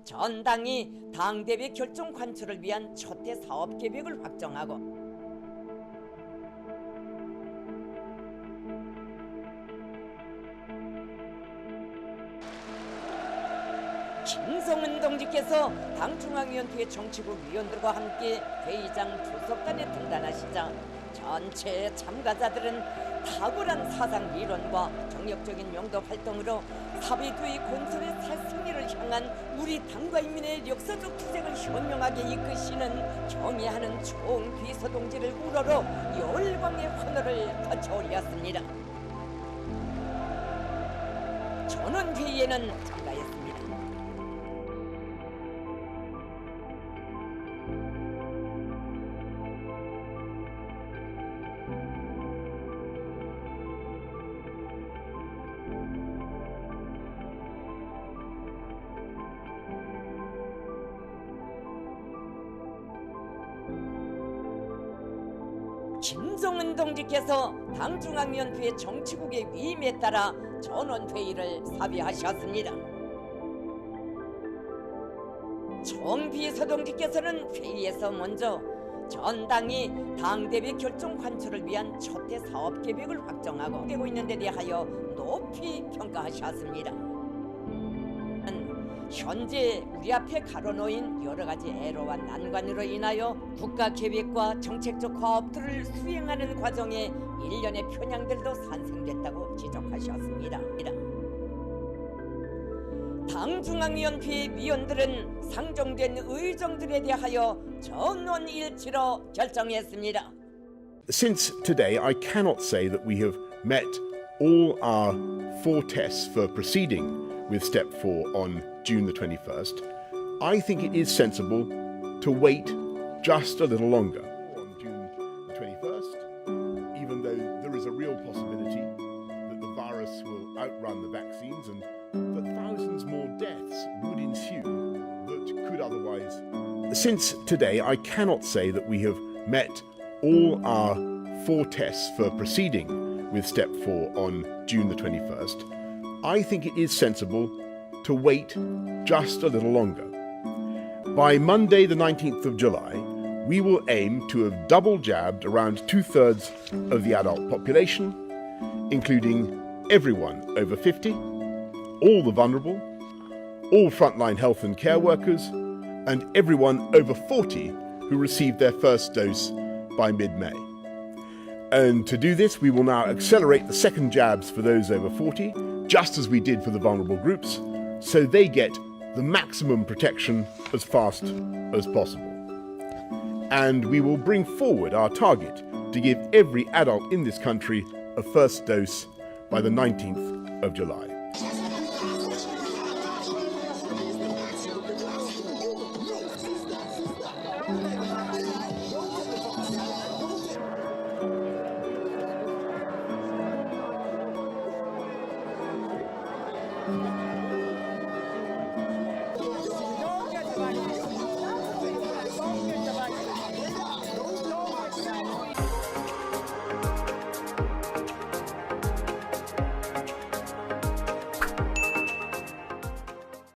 전당이 당대회 결정 관철을 위한 초대 사업 계획을 확정하고 김성은 동지께서 당 중앙위원회 정치국 위원들과 함께 회의장 주석단에 등단하시자 전체 참가자들은 탁월한 사상 이론과 정력적인 용도 활동으로 사회주의 건설의 새 승리를 향한 우리 당과 인민의 역사적 투쟁을 현명하게 이끄시는 경애하는 총비서 동지를 우러러 열광의 환호를 터쳐올렸습니다. 전원회의에는 참가했습니다. 김성은 동지께서 당 중앙위원회 정치국의 위임에 따라 전원회의를 사비하셨습니다. 총비서 동지께서는 회의에서 먼저 전당이 당대회 결정 관철을 위한 초대 사업 계획을 확정하고 되고 있는 데 대하여 높이 평가하셨습니다. 현재 우리 앞에 가로놓인 여러 가지 애로와 난관으로 인하여 국가 계획과 정책적 과업들을 수행하는 과정에 일련의 편향들도 산생됐다고 지적하셨습니다. 당 중앙위원회 위원들은 상정된 의정들에 대하여 전원일치로 결정했습니다. Since today, I cannot say that we have met all our 4 tests for proceeding with Step 4 on June the 21st. I think it is sensible to wait just a little longer. On June the 21st, even though there is a real possibility that the virus will outrun the vaccines and that thousands more deaths would ensue that could otherwise. Since today, I cannot say that we have met all our 4 tests for proceeding with Step 4 on June the 21st. I think it is sensible to wait just a little longer. By Monday the 19th of July, we will aim to have double jabbed around 2/3 of the adult population, including everyone over 50, all the vulnerable, all frontline health and care workers, and everyone over 40 who received their first dose by mid-May. And to do this, we will now accelerate the second jabs for those over 40, just as we did for the vulnerable groups, so they get the maximum protection as fast as possible. And we will bring forward our target to give every adult in this country a first dose by the 19th of July.